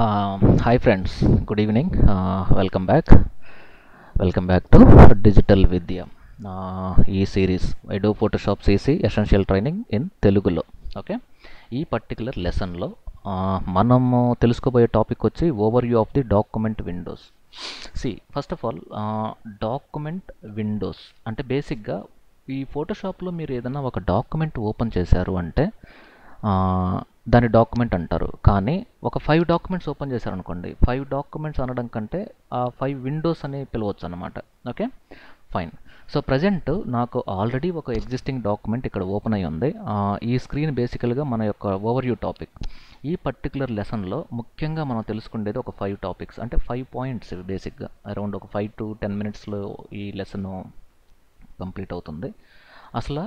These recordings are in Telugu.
Hi friends, good evening. Welcome back to Digital Vidya. ఈ series Adobe Photoshop CC essential training in తెలుగులో. ఓకే, ఈ పర్టికులర్ లెసన్లో మనము తెలుసుకోబోయే టాపిక్ వచ్చి overview of the document Windows. First of all document Windows అంటే బేసిక్గా ఈ ఫోటోషాప్లో మీరు ఏదైనా ఒక డాక్యుమెంట్ ఓపెన్ చేశారు అంటే దాని డాక్యుమెంట్ అంటారు. కానీ ఒక 5 డాక్యుమెంట్స్ ఓపెన్ చేశారనుకోండి, 5 డాక్యుమెంట్స్ అనడం కంటే ఆ 5 విండోస్ అని పిలవచ్చు అనమాట. Okay, fine. సో ప్రజెంట్ నాకు ఆల్రెడీ ఒక ఎగ్జిస్టింగ్ డాక్యుమెంట్ ఇక్కడ ఓపెన్ అయ్యి ఉంది. ఈ స్క్రీన్ బేసికల్గా మన యొక్క ఓవర్వ్యూ టాపిక్. ఈ పర్టికులర్ లెసన్లో ముఖ్యంగా మనం తెలుసుకునేది ఒక 5 టాపిక్స్, అంటే 5 పాయింట్స్. బేసిక్గా అరౌండ్ ఒక 5 to 10 మినిట్స్లో ఈ లెసన్ కంప్లీట్ అవుతుంది. అసలు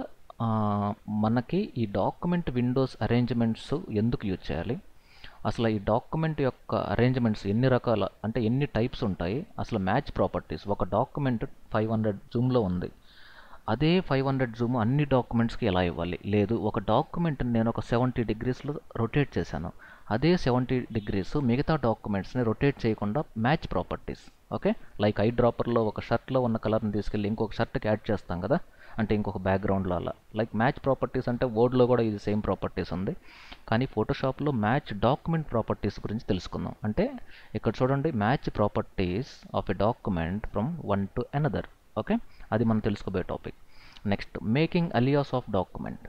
మనకి ఈ డాక్యుమెంట్ విండోస్ అరేంజ్మెంట్స్ ఎందుకు యూజ్ చేయాలి, అసలు ఈ డాక్యుమెంట్ యొక్క అరేంజ్మెంట్స్ ఎన్ని రకాల, అంటే ఎన్ని టైప్స్ ఉంటాయి, అసలు మ్యాచ్ ప్రాపర్టీస్. ఒక డాక్యుమెంట్ 500 జూమ్లో ఉంది, అదే 500 జూమ్ అన్ని డాక్యుమెంట్స్కి ఎలా ఇవ్వాలి? లేదు, ఒక డాక్యుమెంట్ నేను ఒక 70 degreesలో రొటేట్ చేశాను, అదే 70 degrees మిగతా డాక్యుమెంట్స్ని రొటేట్ చేయకుండా match properties. Okay, like I డ్రాపర్లో ఒక షర్ట్లో ఉన్న కలర్ని తీసుకెళ్ళి ఇంకొక షర్ట్కి యాడ్ చేస్తాం కదా, అంటే ఇంకొక బ్యాక్గ్రౌండ్లో అలా. లైక్ మ్యాచ్ ప్రాపర్టీస్ అంటే వర్డ్లో కూడా ఇది సేమ్ ప్రాపర్టీస్ ఉంది, కానీ ఫోటోషాప్లో మ్యాచ్ డాక్యుమెంట్ ప్రాపర్టీస్ గురించి తెలుసుకుందాం. అంటే ఇక్కడ చూడండి, match properties of a document from one to another. Okay, అది మనం తెలుసుకోబోయే topic. Next, making alias of document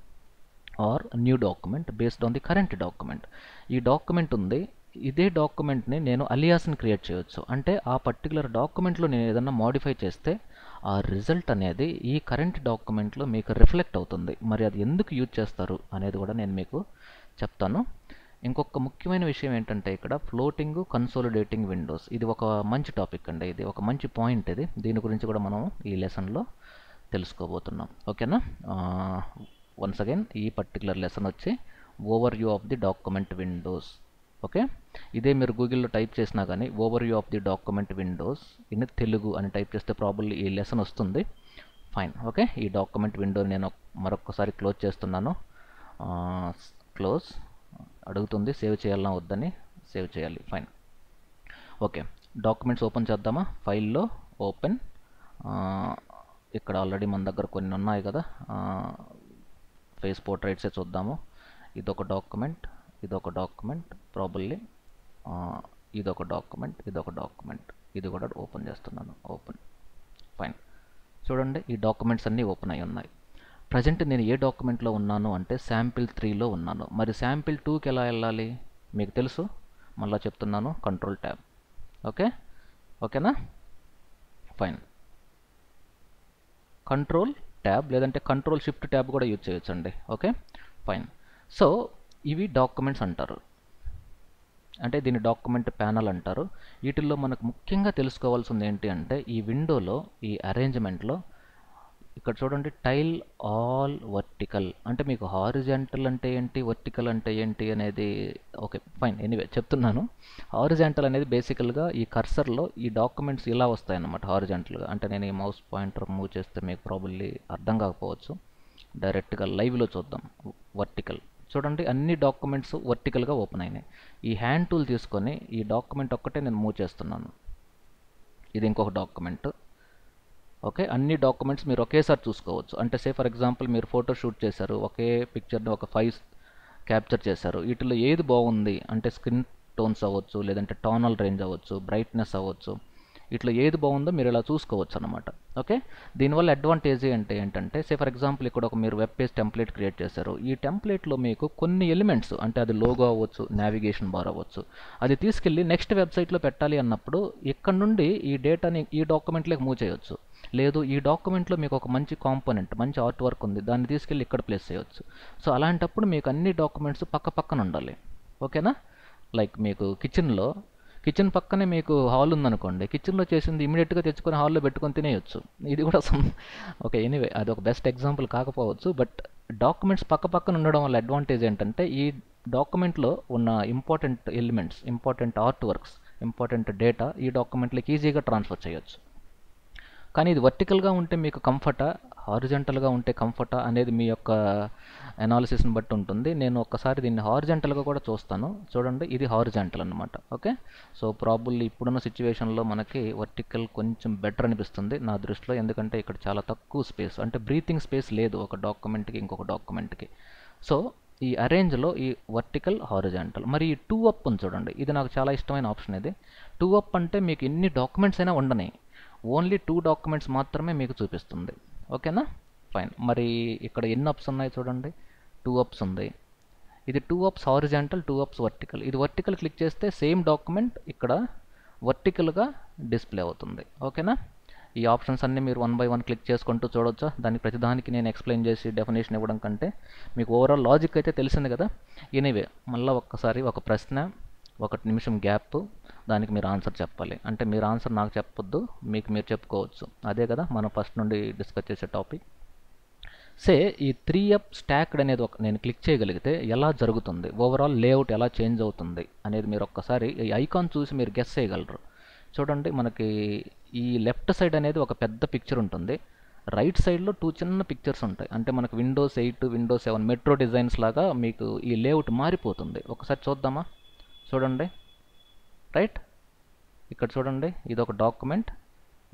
are new document based on the current document. ఈ డాక్యుమెంట్ ఉంది, ఇదే డాక్యుమెంట్ని నేను అలియాస్ని క్రియేట్ చేయొచ్చు. అంటే ఆ పర్టికులర్ డాక్యుమెంట్లో నేను ఏదన్నా మోడిఫై చేస్తే ఆ రిజల్ట్ అనేది ఈ కరెంట్ డాక్యుమెంట్లో మీకు రిఫ్లెక్ట్ అవుతుంది. మరి అది ఎందుకు యూజ్ చేస్తారు అనేది కూడా నేను మీకు చెప్తాను. ఇంకొక ముఖ్యమైన విషయం ఏంటంటే ఇక్కడ ఫ్లోటింగ్ కన్సోలిడేటింగ్ విండోస్. ఇది ఒక మంచి టాపిక్ అండి, ఇది ఒక మంచి పాయింట్. ఇది దీని గురించి కూడా మనం ఈ లెసన్లో తెలుసుకోబోతున్నాం. ఓకేనా? వన్స్ అగైన్ ఈ పర్టికులర్ లెసన్ వచ్చి overview of the document Windows. Okay, ఇదే మీరు గూగుల్లో టైప్ చేసినా కానీ overview of the document Windows in Telugu అని టైప్ చేస్తే ప్రాబబ్లీ ఈ లెసన్ వస్తుంది. ఫైన్. ఓకే, ఈ డాక్యుమెంట్ విండో నేను మరొకసారి క్లోజ్ చేస్తున్నాను. క్లోజ్ అడుగుతుంది, సేవ్ చేయాలన్నా వద్దని. సేవ్ చేయాలి. ఫైన్. ఓకే, డాక్యుమెంట్స్ ఓపెన్ చేద్దామా? ఫైల్లో ఓపెన్. ఇక్కడ ఆల్రెడీ మన దగ్గర కొన్ని ఉన్నాయి కదా, ఫేస్ పోర్ట్రైట్సే చూద్దాము. ఇదొక డాక్యుమెంట్, ఇదొక డాక్యుమెంట్, ప్రాబబ్లీ ఇదొక డాక్యుమెంట్, ఇదొక డాక్యుమెంట్. ఇది కూడా ఓపెన్ చేస్తున్నాను. ఓపెన్. ఫైన్. చూడండి, ఈ డాక్యుమెంట్స్ అన్నీ ఓపెన్ అయి ఉన్నాయి. ప్రజెంట్ నేను ఏ డాక్యుమెంట్లో ఉన్నాను అంటే శాంపిల్ 3లో ఉన్నాను. మరి శాంపిల్ 2కి ఎలా వెళ్ళాలి మీకు తెలుసు, మళ్ళీ చెప్తున్నాను. Control tab. ఓకే, ఓకేనా? ఫైన్. కంట్రోల్ ట్యాబ్ లేదంటే కంట్రోల్ షిఫ్ట్ ట్యాబ్ కూడా యూజ్ చేయొచ్చండి. Okay, fine. సో ఇవి డాక్యుమెంట్స్ అంటారు, అంటే దీన్ని డాక్యుమెంట్ ప్యానల్ అంటారు. వీటిల్లో మనకు ముఖ్యంగా తెలుసుకోవాల్సింది ఏంటి అంటే ఈ విండోలో ఈ అరేంజ్మెంట్లో ఇక్కడ చూడండి, టైల్ ఆల్ వర్టికల్. అంటే మీకు హారిజాంటల్ అంటే ఏంటి, వర్టికల్ అంటే ఏంటి అనేది ఓకే ఫైన్. ఎనీవే చెప్తున్నాను. హారిజాంటల్ అనేది బేసికల్గా ఈ కర్సర్లో ఈ డాక్యుమెంట్స్ ఇలా వస్తాయన్నమాట హారిజాంటల్గా. అంటే నేను ఈ మౌస్ పాయింటర్ మూవ్ చేస్తే మీకు ప్రాబబ్లీ అర్థం కాకపోవచ్చు, డైరెక్ట్గా లైవ్లో చూద్దాం. వర్టికల్ చూడండి, అన్ని డాక్యుమెంట్స్ వర్టికల్గా ఓపెన్ అయినాయి. ఈ హ్యాండ్ టూల్ తీసుకొని ఈ డాక్యుమెంట్ ఒక్కటే నేను మూవ్ చేస్తున్నాను. ఇది ఇంకొక డాక్యుమెంట్. ఓకే, అన్ని డాక్యుమెంట్స్ మీరు ఒకేసారి చూసుకోవచ్చు. అంటే ఫర్ ఎగ్జాంపుల్ మీరు ఫోటో షూట్ చేశారు, ఒకే పిక్చర్ని ఒక 5 క్యాప్చర్ చేశారు. వీటిలో ఏది బాగుంది అంటే స్కిన్ టోన్స్ అవ్వచ్చు, లేదంటే టోనల్ రేంజ్ అవ్వచ్చు, బ్రైట్నెస్ అవ్వచ్చు, ఇట్లా ఏది బాగుందో మీరు ఇలా చూసుకోవచ్చు అనమాట. ఓకే, దీనివల్ల అడ్వాంటేజ్ ఏంటంటే ఫర్ ఎగ్జాంపుల్ ఇక్కడ ఒక మీరు వెబ్ పేజ్ టెంప్లెట్ క్రియేట్ చేశారు. ఈ టెంప్లెట్లో మీకు కొన్ని ఎలిమెంట్స్, అంటే అది లోగో అవ్వచ్చు, నావిగేషన్ బార్ అవ్వచ్చు, అది తీసుకెళ్ళి నెక్స్ట్ వెబ్సైట్లో పెట్టాలి అన్నప్పుడు ఇక్కడ నుండి ఈ డేటాని ఈ డాక్యుమెంట్లోకి మూవ్ చేయొచ్చు. లేదు, ఈ డాక్యుమెంట్లో మీకు ఒక మంచి కాంపోనెంట్, మంచి ఆర్ట్ వర్క్ ఉంది, దాన్ని తీసుకెళ్ళి ఇక్కడ ప్లేస్ చేయొచ్చు. సో అలాంటప్పుడు మీకు అన్ని డాక్యుమెంట్స్ పక్కన ఉండాలి. ఓకేనా? లైక్ మీకు కిచెన్ పక్కనే మీకు హాల్ ఉందనుకోండి, కిచెన్లో చేసింది ఇమీడియట్గా తెచ్చుకొని హాల్లో పెట్టుకొని తినేయచ్చు. ఇది కూడా ఓకే, ఎనీవే అది ఒక బెస్ట్ ఎగ్జాంపుల్ కాకపోవచ్చు, బట్ డాక్యుమెంట్స్ పక్కన ఉండడం వల్ల అడ్వాంటేజ్ ఏంటంటే ఈ డాక్యుమెంట్లో ఉన్న important elements, important art works, important data ఈ డాక్యుమెంట్లోకి ఈజీగా ట్రాన్స్ఫర్ చేయొచ్చు. కానీ ఇది వర్టికల్గా ఉంటే మీకు కంఫర్టా, హారిజంటల్గా ఉంటే కంఫర్టా అనేది మీ యొక్క అనాలిసిస్ని బట్టి ఉంటుంది. నేను ఒక్కసారి దీన్ని హారిజంటల్గా కూడా చూస్తాను. చూడండి, ఇది హారిజంటల్ అనమాట. ఓకే, సో ప్రాబుల్లీ ఇప్పుడున్న సిచ్యువేషన్లో మనకి వర్టికల్ కొంచెం బెటర్ అనిపిస్తుంది నా దృష్టిలో, ఎందుకంటే ఇక్కడ చాలా తక్కువ స్పేస్, అంటే బ్రీతింగ్ స్పేస్ లేదు ఒక డాక్యుమెంట్కి ఇంకొక డాక్యుమెంట్కి. సో ఈ అరేంజ్లో ఈ వర్టికల్, హారిజంటల్. మరి ఈ 2 అప్ అని చూడండి, ఇది నాకు చాలా ఇష్టమైన ఆప్షన్. ఇది 2 అప్ అంటే మీకు ఎన్ని డాక్యుమెంట్స్ అయినా ఉండని, ఓన్లీ 2 డాక్యుమెంట్స్ మాత్రమే మీకు చూపిస్తుంది. ఓకేనా, ఫైన్. మరి ఇక్కడ ఎన్ని అప్స్ ఉన్నాయి చూడండి, 2 అప్స్ ఉంది. ఇది 2 అప్స్ హారిజంటల్, 2 అప్స్ వర్టికల్. ఇది వర్టికల్ క్లిక్ చేస్తే సేమ్ డాక్యుమెంట్ ఇక్కడ వర్టికల్గా డిస్ప్లే అవుతుంది. ఓకేనా, ఈ ఆప్షన్స్ అన్నీ మీరు 1 బై 1 క్లిక్ చేసుకుంటూ చూడొచ్చా. దానికి ప్రతిదానికి నేను ఎక్స్ప్లెయిన్ చేసి డెఫినేషన్ ఇవ్వడం కంటే మీకు ఓవరాల్ లాజిక్ అయితే తెలిసింది కదా. ఎనీవే, మళ్ళీ ఒక్కసారి ఒక ప్రశ్న, 1 నిమిషం గ్యాప్, దానికి మీరు ఆన్సర్ చెప్పాలి. అంటే మీరు ఆన్సర్ నాకు చెప్పొద్దు, మీకు మీరు చెప్పుకోవచ్చు. అదే కదా మనం ఫస్ట్ నుండి డిస్కస్ చేసే టాపిక్. సే ఈ 3 అప్ స్టాక్డ్ అనేది నేను క్లిక్ చేయగలిగితే ఎలా జరుగుతుంది, ఓవరాల్ లేఅవుట్ ఎలా చేంజ్ అవుతుంది అనేది మీరు ఒక్కసారి ఈ ఐకాన్ చూసి మీరు గెస్ చేయగలరు. చూడండి, మనకి ఈ లెఫ్ట్ సైడ్ అనేది ఒక పెద్ద పిక్చర్ ఉంటుంది, రైట్ సైడ్లో 2 చిన్న పిక్చర్స్ ఉంటాయి. అంటే మనకు విండోస్ 8, విండోస్ 7 మెట్రో డిజైన్స్ లాగా మీకు ఈ లేఅవుట్ మారిపోతుంది. ఒకసారి చూద్దామా. చూడండి, రైట్ ఇక్కడ చూడండి, ఇదొక డాక్యుమెంట్,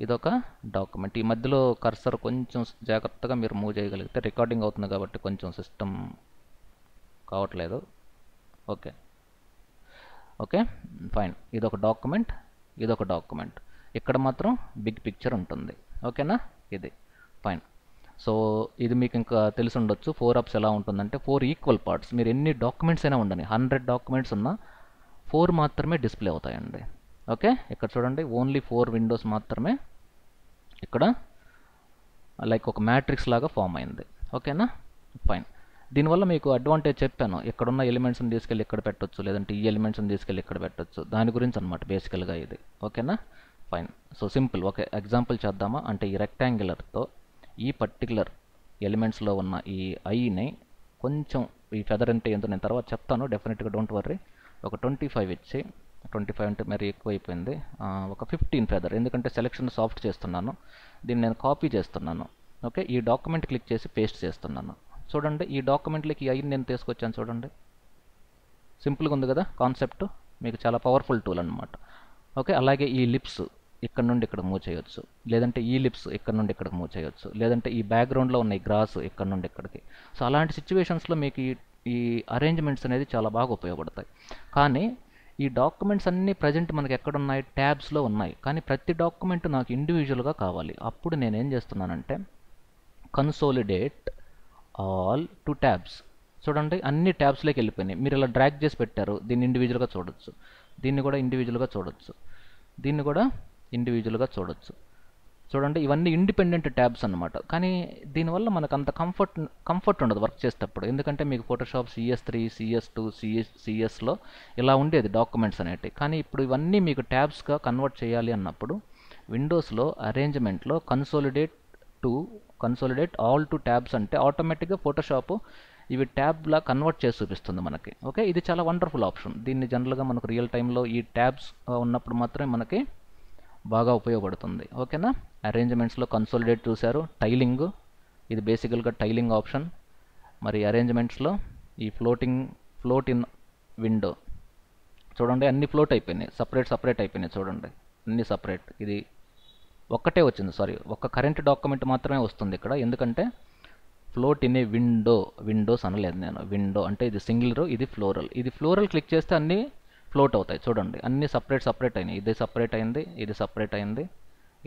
ఇదొక డాక్యుమెంట్. ఈ మధ్యలో కర్సర్ కొంచెం జాగ్రత్తగా మీరు మూవ్ చేయగలిగితే, రికార్డింగ్ అవుతుంది కాబట్టి కొంచెం సిస్టమ్ కావట్లేదు. ఓకే ఓకే ఫైన్, ఇదొక డాక్యుమెంట్, ఇదొక డాక్యుమెంట్. ఇక్కడ మాత్రం బిగ్ పిక్చర్ ఉంటుంది. ఓకేనా, ఇది ఫైన్. సో ఇది మీకు ఇంకా తెలిసి ఉండొచ్చు 4 అప్స్ ఎలా ఉంటుందంటే 4 ఈక్వల్ పార్ట్స్. మీరు ఎన్ని డాక్యుమెంట్స్ అయినా ఉండని, 100 డాక్యుమెంట్స్ ఉన్నా 4 మాత్రమే డిస్ప్లే అవుతాయండి. ఓకే, ఇక్కడ చూడండి, ఓన్లీ 4 విండోస్ మాత్రమే ఇక్కడ లైక్ ఒక మ్యాట్రిక్స్ లాగా ఫామ్ అయింది. ఓకేనా, ఫైన్. దీనివల్ల మీకు అడ్వాంటేజ్ చెప్పాను, ఇక్కడున్న ఎలిమెంట్స్ని తీసుకెళ్ళి ఇక్కడ పెట్టొచ్చు, లేదంటే ఈ ఎలిమెంట్స్ని తీసుకెళ్ళి ఇక్కడ పెట్టొచ్చు, దాని గురించి అనమాట బేసికల్గా ఇది. ఓకేనా, ఫైన్. సో సింపుల్, ఒక ఎగ్జాంపుల్ చేద్దామా. అంటే ఈ రెక్టాంగులర్తో ఈ పర్టికులర్ ఎలిమెంట్స్లో ఉన్న ఈ ఐని కొంచెం, ఈ ఫెదర్ అంటే ఏంటో నేను తర్వాత చెప్తాను డెఫినెట్గా, డోంట్ వర్రీ. ఒక 25 ఇచ్చి, 25 అంటే మరి ఎక్కువ అయిపోయింది, ఒక 15 ఫెదర్, ఎందుకంటే సెలెక్షన్ సాఫ్ట్ చేస్తున్నాను. దీన్ని నేను కాపీ చేస్తున్నాను. ఓకే, ఈ డాక్యుమెంట్ క్లిక్ చేసి పేస్ట్ చేస్తున్నాను. చూడండి, ఈ డాక్యుమెంట్లోకి ఈ ఐని నేను తీసుకొచ్చాను. చూడండి, సింపుల్గా ఉంది కదా కాన్సెప్ట్, మీకు చాలా పవర్ఫుల్ టూల్ అనమాట. ఓకే, అలాగే ఈ లిప్స్ ఇక్కడ నుండి ఇక్కడ మూవ్ చేయొచ్చు, లేదంటే ఈ లిప్స్ ఇక్కడ నుండి ఇక్కడ మూవ్ చేయొచ్చు, లేదంటే ఈ బ్యాక్గ్రౌండ్లో ఉన్న ఈ గ్రాస్ ఇక్కడ నుండి ఇక్కడికి. సో అలాంటి సిచ్యువేషన్స్లో మీకు ఈ అరేంజ్మెంట్స్ అనేది చాలా బాగా ఉపయోగపడతాయి. కానీ ఈ డాక్యుమెంట్స్ అన్నీ ప్రజెంట్ మనకి ఎక్కడున్నాయి, ట్యాబ్స్లో ఉన్నాయి. కానీ ప్రతి డాక్యుమెంట్ నాకు ఇండివిజువల్గా కావాలి. అప్పుడు నేను ఏం చేస్తున్నానంటే కన్సోలిడేట్ ఆల్ టు ట్యాబ్స్. చూడండి, అన్ని ట్యాబ్స్లోకి వెళ్ళిపోయినాయి. మీరు ఇలా డ్రాగ్ చేసి పెట్టారు, దీన్ని ఇండివిజువల్గా చూడొచ్చు, దీన్ని కూడా ఇండివిజువల్గా చూడొచ్చు, దీన్ని కూడా ఇండివిజువల్గా చూడొచ్చు. చూడండి, ఇవన్నీ ఇండిపెండెంట్ ట్యాబ్స్ అనమాట. కానీ దీనివల్ల మనకు అంత కంఫర్ట్ ఉండదు వర్క్ చేసేటప్పుడు, ఎందుకంటే మీకు ఫోటోషాప్ CS3, CS2, సిఎస్లో ఇలా ఉండేది డాక్యుమెంట్స్ అనేటివి. కానీ ఇప్పుడు ఇవన్నీ మీకు ట్యాబ్స్గా కన్వర్ట్ చేయాలి అన్నప్పుడు విండోస్లో అరేంజ్మెంట్లో కన్సోలిడేట్ ఆల్ టు ట్యాబ్స్ అంటే ఆటోమేటిక్గా ఫోటోషాప్ ఇవి ట్యాబ్లా కన్వర్ట్ చేసి చూపిస్తుంది మనకి. ఓకే, ఇది చాలా వండర్ఫుల్ ఆప్షన్. దీన్ని జనరల్గా మనకు రియల్ టైంలో ఈ ట్యాబ్స్ ఉన్నప్పుడు మాత్రమే మనకి బాగా ఉపయోగపడుతుంది. ఓకేనా, అరేంజ్మెంట్స్లో కన్సోలిడేట్ చూశారు, టైలింగ్, ఇది బేసికల్గా టైలింగ్ ఆప్షన్. మరి అరేంజ్మెంట్స్లో ఈ ఫ్లోట్ ఇన్ విండో చూడండి, అన్ని ఫ్లోట్ అయిపోయినాయి, సపరేట్ అయిపోయినాయి. చూడండి, అన్ని సపరేట్. ఇది ఒక్కటే వచ్చింది, సారీ, ఒక్క కరెంట్ డాక్యుమెంట్ మాత్రమే వస్తుంది ఇక్కడ, ఎందుకంటే ఫ్లోట్ ఇన్ ఏ విండోస్ అనలేదు నేను. విండో అంటే ఇది సింగిల్ రో, ఇది ఫ్లోరల్. ఇది ఫ్లోరల్ క్లిక్ చేస్తే అన్నీ ఫ్లోట్ అవుతాయి. చూడండి, అన్నీ సపరేట్ అయినాయి. ఇది సపరేట్ అయింది, ఇది సపరేట్ అయింది,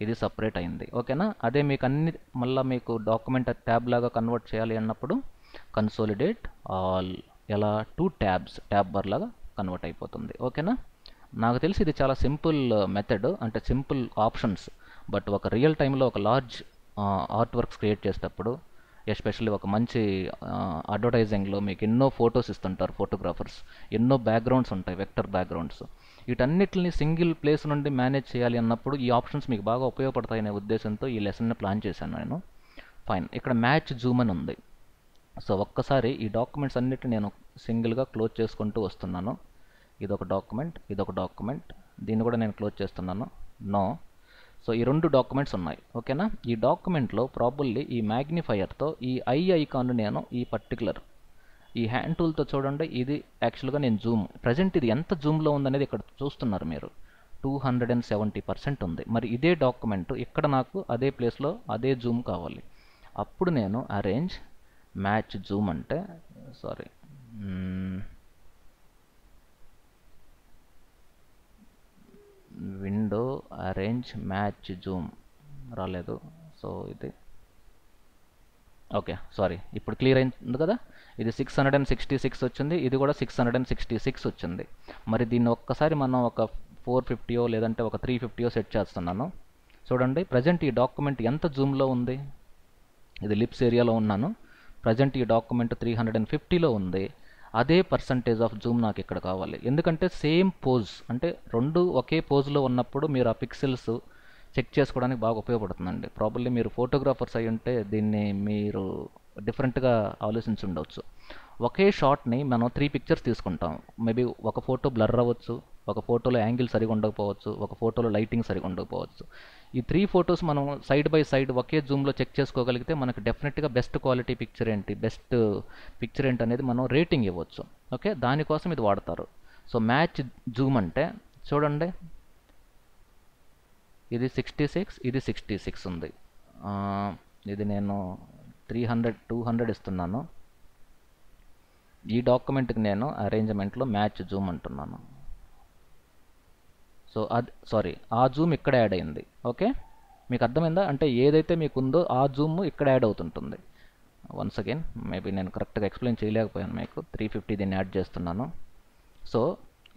ఇది సపరేట్ అయింది. ఓకేనా, అదే మీకు అన్ని మళ్ళీ మీకు డాక్యుమెంట్ ట్యాబ్ లాగా కన్వర్ట్ చేయాలి అన్నప్పుడు కన్సోలిడేట్ ఆల్ ఎలా టు ట్యాబ్ బార్ లాగా కన్వర్ట్ అయిపోతుంది. ఓకేనా, నాకు తెలిసి ఇది చాలా సింపుల్ మెథడ్, అంటే సింపుల్ ఆప్షన్స్. బట్ ఒక రియల్ టైంలో ఒక లార్జ్ ఆర్ట్ వర్క్స్ క్రియేట్ చేసేటప్పుడు, ఎస్పెషల్లీ ఒక మంచి అడ్వర్టైజింగ్లో మీకు ఎన్నో ఫొటోస్ ఇస్తుంటారు ఫోటోగ్రాఫర్స్, ఎన్నో బ్యాక్గ్రౌండ్స్ ఉంటాయి, వెక్టర్ బ్యాక్గ్రౌండ్స్. వీటన్నిటిని సింగిల్ ప్లేస్ నుండి మేనేజ్ చేయాలి అన్నప్పుడు ఈ ఆప్షన్స్ మీకు బాగా ఉపయోగపడతాయనే ఉద్దేశంతో ఈ లెసన్ని ప్లాన్ చేశాను నేను. ఫైన్, ఇక్కడ మ్యాచ్ జూమ్ అని ఉంది. సో ఒక్కసారి ఈ డాక్యుమెంట్స్ అన్నిటిని నేను సింగిల్గా క్లోజ్ చేసుకుంటూ వస్తున్నాను. ఇదొక డాక్యుమెంట్, ఇదొక డాక్యుమెంట్, దీన్ని కూడా నేను క్లోజ్ చేస్తున్నాను. నో. సో ఈ 2 డాక్యుమెంట్స్ ఉన్నాయి. ఓకేనా? ఈ డాక్యుమెంట్లో ప్రాబబ్లీ ఈ మ్యాగ్నిఫైయర్తో ఈ ఐ ఐకాన్ నేను ఈ పర్టికులర్ ఈ హ్యాండ్ టూల్తో చూడండి, ఇది యాక్చువల్గా నేను జూమ్ ప్రజెంట్ ఇది ఎంత జూమ్లో ఉందనేది ఇక్కడ చూస్తున్నారు మీరు. 270% ఉంది. మరి ఇదే డాక్యుమెంట్ ఇక్కడ నాకు అదే ప్లేస్లో అదే జూమ్ కావాలి. అప్పుడు నేను అరేంజ్ మ్యాచ్ జూమ్ అంటే sorry window arrange match Zoom రాలేదు. సో ఇది ఓకే, సారీ, ఇప్పుడు క్లియర్ అయింది కదా. ఇది 666 వచ్చింది, ఇది కూడా 666 వచ్చింది. మరి దీన్ని ఒక్కసారి మనం ఒక 450 లేదంటే ఒక 350 సెట్ చేస్తున్నాను. చూడండి ప్రజెంట్ ఈ డాక్యుమెంట్ ఎంత జూమ్లో ఉంది. ఇది లిప్స్ ఏరియాలో ఉన్నాను. ప్రజెంట్ ఈ డాక్యుమెంట్ 350లో ఉంది. అదే పర్సంటేజ్ ఆఫ్ జూమ్ నాకు ఇక్కడ కావాలి. ఎందుకంటే సేమ్ పోజ్, అంటే 2 ఒకే పోజ్లో ఉన్నప్పుడు మీరు ఆ పిక్సెల్స్ చెక్ చేసుకోవడానికి బాగా ఉపయోగపడుతుందండి. ప్రాబబ్లీ మీరు ఫోటోగ్రాఫర్స్ అయి ఉంటే దీన్ని మీరు డిఫరెంట్గా ఆలోచించి ఉండవచ్చు. ఒకే షాట్ని మనం 3 పిక్చర్స్ తీసుకుంటాం. మేబీ ఒక ఫోటో బ్లర్ అవ్వచ్చు, ఒక ఫోటోలో యాంగిల్ సరిగా ఉండకపోవచ్చు, ఒక ఫోటోలో లైటింగ్ సరిగా ఉండకపోవచ్చు. ఈ 3 ఫొటోస్ మనం సైడ్ బై సైడ్ ఒకే జూమ్లో చెక్ చేసుకోగలిగితే మనకు డెఫినెట్గా బెస్ట్ క్వాలిటీ పిక్చర్ ఏంటి, బెస్ట్ పిక్చర్ ఏంటి అనేది మనం రేటింగ్ ఇవ్వచ్చు. ఓకే, దానికోసం ఇది వాడతారు. సో మ్యాచ్ జూమ్ అంటే చూడండి, ఇది 66, ఇది 66 ఉంది. ఇది నేను 300 200 ఇస్తున్నాను. ఈ డాక్యుమెంట్కి నేను అరేంజ్మెంట్లో మ్యాచ్ జూమ్ అంటున్నాను. సో అది సారీ, ఆ జూమ్ ఇక్కడ యాడ్ అయింది. ఓకే, మీకు అర్థమైందా? అంటే ఏదైతే మీకు ఉందో ఆ జూమ్ ఇక్కడ యాడ్ అవుతుంటుంది. వన్స్ అగైన్ మేబీ నేను కరెక్ట్గా ఎక్స్ప్లెయిన్ చేయలేకపోయాను మీకు. 350 దీన్ని యాడ్ చేస్తున్నాను. సో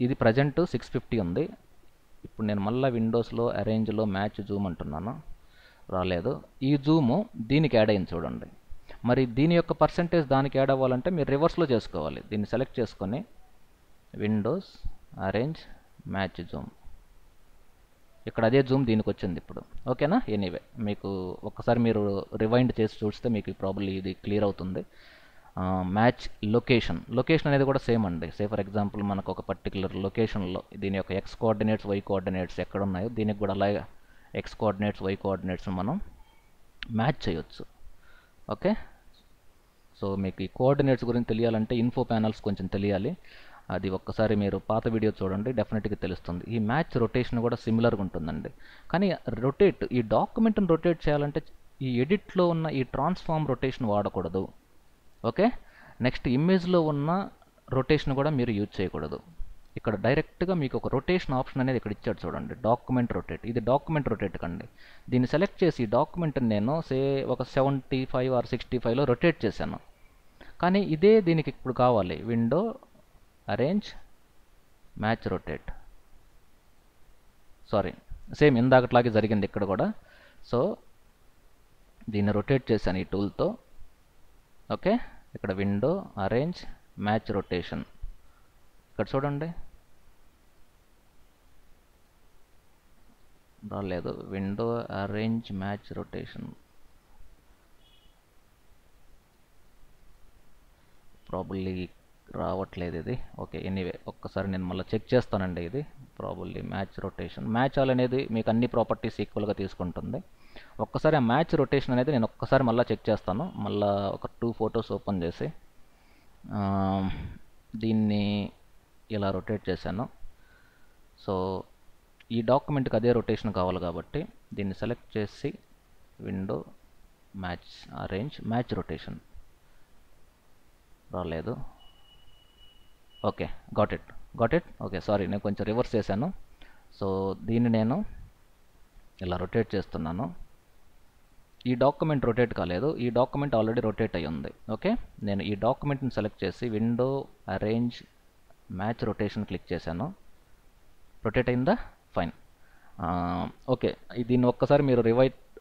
ఇది ప్రజెంట్ 650 ఉంది. ఇప్పుడు నేను మళ్ళీ విండోస్లో అరేంజ్లో మ్యాచ్ జూమ్ అంటున్నాను, రాలేదు. ఈ జూము దీనికి యాడ్ అయింది చూడండి. మరి దీని యొక్క పర్సంటేజ్ దానికి యాడ్ అవ్వాలంటే మీరు రివర్స్లో చేసుకోవాలి. దీన్ని సెలెక్ట్ చేసుకొని విండోస్ అరేంజ్ మ్యాచ్ జూమ్, ఇక్కడ అదే జూమ్ దీనికి వచ్చింది ఇప్పుడు. ఓకేనా? ఎనీవే మీకు ఒక్కసారి మీరు రివైండ్ చేసి చూస్తే మీకు ప్రాబ్లీ ఇది క్లియర్ అవుతుంది. మ్యాచ్ లొకేషన్ అనేది కూడా సేమ్ అండి. సే ఫర్ ఎగ్జాంపుల్ మనకు ఒక పర్టికులర్ లొకేషన్లో దీని యొక్క ఎక్స్ కోఆర్డినేట్స్ వై కోఆర్డినేట్స్ ఎక్కడ ఉన్నాయో దీనికి కూడా అలాగే ఎక్స్ కోఆర్డినేట్స్ వై కోఆర్డినేట్స్ మనం మ్యాచ్ చేయొచ్చు. ఓకే, సో మీకు ఈ కోఆర్డినేట్స్ గురించి తెలియాలంటే ఇన్ఫో ప్యానల్స్ కొంచెం తెలియాలి. అది ఒక్కసారి మీరు పాత వీడియో చూడండి, డెఫినెట్గా తెలుస్తుంది. ఈ మ్యాచ్ రొటేషన్ కూడా సిమిలర్గా ఉంటుందండి. కానీ ఈ డాక్యుమెంట్ని రొటేట్ చేయాలంటే ఈ ఎడిట్లో ఉన్న ఈ ట్రాన్స్ఫార్మ్ రొటేషన్ వాడకూడదు. ఓకే, నెక్స్ట్ ఇమేజ్లో ఉన్న రొటేషన్ కూడా మీరు యూజ్ చేయకూడదు. ఇక్కడ డైరెక్ట్గా మీకు ఒక రొటేషన్ ఆప్షన్ అనేది ఇక్కడ ఇచ్చాడు చూడండి, డాక్యుమెంట్ రొటేట్. ఇది డాక్యుమెంట్ రొటేట్ కండి. దీన్ని సెలెక్ట్ చేసి డాక్యుమెంట్ని నేను ఒక 75 or 65లో రొటేట్ చేశాను. కానీ ఇదే దీనికి ఇప్పుడు కావాలి, window arrange match rotate. Sorry, same ఇందాకట్లాగే జరిగింది ఇక్కడ కూడా. సో దీన్ని రొటేట్ చేశాను ఈ టూల్తో. ఓకే, ఇక్కడ విండో అరేంజ్ మ్యాచ్ రొటేషన్, ఇక్కడ చూడండి రాలేదు. Window arrange match rotation probably రావట్లేదు ఇది. ఓకే, ఎనీవే ఒక్కసారి నేను మళ్ళీ చెక్ చేస్తానండి. ఇది probably match rotation, match all అనేది మీకు అన్ని ప్రాపర్టీస్ ఈక్వల్గా తీసుకుంటుంది. ఒక్కసారి ఆ మ్యాచ్ రొటేషన్ అనేది నేను ఒక్కసారి మళ్ళీ చెక్ చేస్తాను. మళ్ళీ ఒక 2 ఫొటోస్ ఓపెన్ చేసి దీన్ని ఇలా రొటేట్ చేశాను. సో ఈ డాక్యుమెంట్కి అదే రొటేషన్ కావాలి కాబట్టి దీన్ని సెలెక్ట్ చేసి window match arrange match rotation, రాలేదు. Okay, got it. Okay, sorry, నేను కొంచెం రివర్స్ చేశాను. సో దీన్ని నేను ఇలా రొటేట్ చేస్తున్నాను. ఈ డాక్యుమెంట్ రొటేట్ కాలేదు, ఈ డాక్యుమెంట్ ఆల్రెడీ రొటేట్ అయ్యి ఉంది. ఓకే, నేను ఈ డాక్యుమెంట్ని సెలెక్ట్ చేసి window arrange match rotation click చేశాను. రొటేట్ అయిందా? ఫైన్. ఓకే, దీన్ని ఒక్కసారి మీరు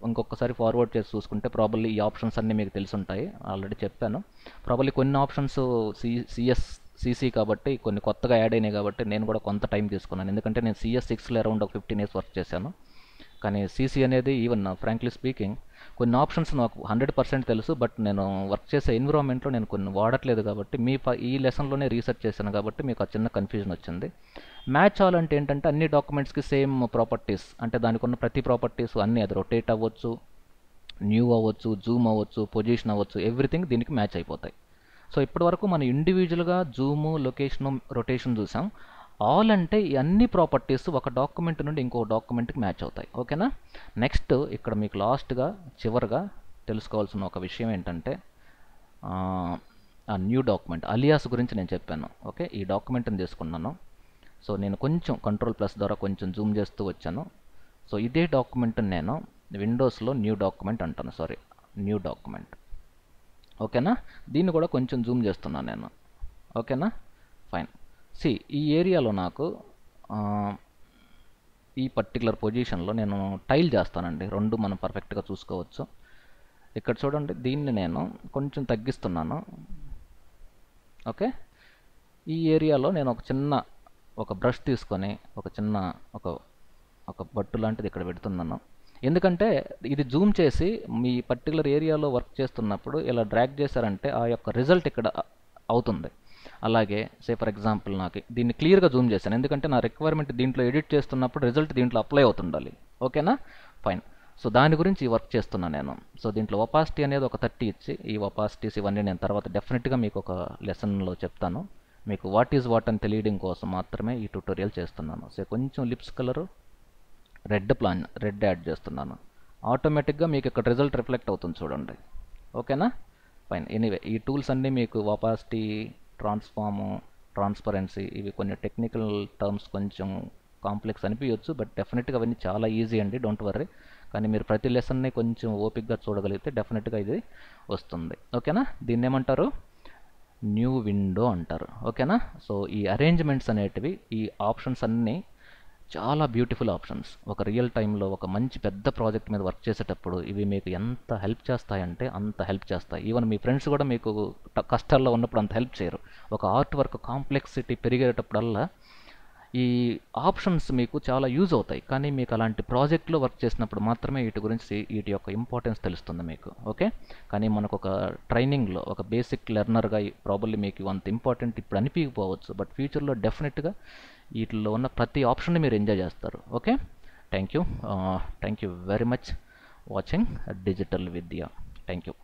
ఇంకొకసారి ఫార్వర్డ్ చేసి చూసుకుంటే ప్రాబబ్లీ ఈ ఆప్షన్స్ అన్నీ మీకు తెలిసి ఉంటాయి. ఆల్రెడీ చెప్పాను. ప్రాబబ్లీ కొన్ని ఆప్షన్స్ సిసి కాబట్టి కొన్ని కొత్తగా యాడ్ అయినాయి కాబట్టి నేను కూడా కొంత టైం తీసుకున్నాను. ఎందుకంటే నేను CS6లో అరౌండ్ ఒక 15 years వర్క్ చేశాను. కానీ సీసీ అనేది ఈవెన్ ఫ్రాంక్లీ స్పీకింగ్ కొన్ని ఆప్షన్స్ నాకు 100% తెలుసు, బట్ నేను వర్క్ చేసే ఎన్విరాన్మెంట్లో నేను కొన్ని వాడట్లేదు కాబట్టి ఈ లెసన్లోనే రీసెర్చ్ చేశాను కాబట్టి మీకు ఆ చిన్న కన్ఫ్యూజన్ వచ్చింది. మ్యాచ్ ఆల్ అంటే ఏంటంటే అన్ని డాక్యుమెంట్స్కి సేమ్ ప్రాపర్టీస్, అంటే దానికి ఉన్న ప్రతి ప్రాపర్టీస్ అన్నీ, అది రొటేట్ అవ్వచ్చు, న్యూ అవ్వచ్చు, జూమ్ అవ్వచ్చు, పొజిషన్ అవ్వచ్చు, ఎవ్రీథింగ్ దీనికి మ్యాచ్ అయిపోతాయి. సో ఇప్పటివరకు మనం ఇండివిజువల్గా జూము, లొకేషను, రొటేషన్ చూసాం. ఆల్ అంటే ఈ అన్ని ప్రాపర్టీస్ ఒక డాక్యుమెంట్ నుండి ఇంకో డాక్యుమెంట్కి మ్యాచ్ అవుతాయి. ఓకేనా? నెక్స్ట్ ఇక్కడ మీకు లాస్ట్గా చివరిగా తెలుసుకోవాల్సిన ఒక విషయం ఏంటంటే ఆ న్యూ డాక్యుమెంట్ అలియాస్ గురించి నేను చెప్పాను. ఓకే, ఈ డాక్యుమెంట్ని తీసుకున్నాను. సో నేను కొంచెం కంట్రోల్+ ద్వారా కొంచెం జూమ్ చేస్తూ వచ్చాను. సో ఇదే డాక్యుమెంట్ని నేను విండోస్లో న్యూ డాక్యుమెంట్ అంటాను, సారీ న్యూ డాక్యుమెంట్. ఓకేనా? దీన్ని కూడా కొంచెం జూమ్ చేస్తున్నాను నేను. ఓకేనా? ఫైన్. ఈ ఏరియాలో నాకు ఈ పర్టికులర్ పొజిషన్లో నేను టైల్ చేస్తానండి. రెండు మనం పర్ఫెక్ట్గా చూసుకోవచ్చు. ఇక్కడ చూడండి, దీన్ని నేను కొంచెం తగ్గిస్తున్నాను. ఓకే, ఈ ఏరియాలో నేను ఒక బ్రష్ తీసుకొని ఒక చిన్న ఒక బట్టు లాంటిది ఇక్కడ పెడుతున్నాను. ఎందుకంటే ఇది జూమ్ చేసి మీ పర్టికులర్ ఏరియాలో వర్క్ చేస్తున్నప్పుడు ఇలా డ్రాగ్ చేశారంటే ఆ యొక్క రిజల్ట్ ఇక్కడ అవుతుంది. అలాగే ఫర్ ఎగ్జాంపుల్ నాకు దీన్ని క్లియర్గా జూమ్ చేశాను, ఎందుకంటే నా రిక్వైర్మెంట్ దీంట్లో ఎడిట్ చేస్తున్నప్పుడు రిజల్ట్ దీంట్లో అప్లై అవుతుండాలి. ఓకేనా? ఫైన్. సో దాని గురించి వర్క్ చేస్తున్నాను నేను. సో దీంట్లో ఒపాసిటీ అనేది ఒక 30 ఇచ్చి, ఈ ఒపాసిటీస్ ఇవన్నీ నేను తర్వాత డెఫినెట్గా మీకు ఒక లెసన్లో చెప్తాను. మీకు వాట్ ఈజ్ వాట్ అని తెలియడం కోసం మాత్రమే ఈ ట్యూటోరియల్ చేస్తున్నాను. సో కొంచెం లిప్స్ కలరు రెడ్ యాడ్ చేస్తున్నాను. ఆటోమేటిక్గా మీకు ఇక్కడ రిజల్ట్ రిఫ్లెక్ట్ అవుతుంది చూడండి. ఓకేనా? ఫైన్. ఎనీవే ఈ టూల్స్ అన్నీ మీకు ఒపాసిటీ, ట్రాన్స్ఫార్ము, ట్రాన్స్పరెన్సీ, ఇవి కొన్ని టెక్నికల్ టర్మ్స్ కొంచెం కాంప్లెక్స్ అనిపించవచ్చు, బట్ డెఫినెట్గా అవన్నీ చాలా ఈజీ అండి, డోంట్ వర్రీ. కానీ మీరు ప్రతి లెసన్ని కొంచెం ఓపిక్గా చూడగలిగితే డెఫినెట్గా ఇది వస్తుంది. ఓకేనా? దీన్ని ఏమంటారు? న్యూ విండో అంటారు. ఓకేనా? సో ఈ అరేంజ్మెంట్స్ అనేటివి, ఈ ఆప్షన్స్ అన్నీ చాలా బ్యూటిఫుల్ ఆప్షన్స్. ఒక రియల్ టైంలో ఒక మంచి పెద్ద ప్రాజెక్ట్ మీద వర్క్ చేసేటప్పుడు ఇవి మీకు ఎంత హెల్ప్ చేస్తాయంటే అంత హెల్ప్ చేస్తాయి. ఈవెన్ మీ ఫ్రెండ్స్ కూడా మీకు కష్టాల్లో ఉన్నప్పుడు అంత హెల్ప్ చేయరు. ఒక ఆర్ట్ వర్క్ కాంప్లెక్సిటీ పెరిగేటప్పుడల్లా ఈ ఆప్షన్స్ మీకు చాలా యూజ్ అవుతాయి. కానీ మీకు అలాంటి ప్రాజెక్ట్లో వర్క్ చేసినప్పుడు మాత్రమే వీటి యొక్క ఇంపార్టెన్స్ తెలుస్తుంది మీకు. ఓకే, కానీ మనకు ఒక ట్రైనింగ్లో ఒక బేసిక్ లెర్నర్గా ప్రాబబ్లీ మీకు అంత ఇంపార్టెంట్ ఇప్పుడు అనిపించకపోవచ్చు, బట్ ఫ్యూచర్లో డెఫినెట్గా వీటిలో ఉన్న ప్రతి ఆప్షన్ని మీరు ఎంజాయ్ చేస్తారు. Okay, thank you very much watching digital Vidya. Thank you.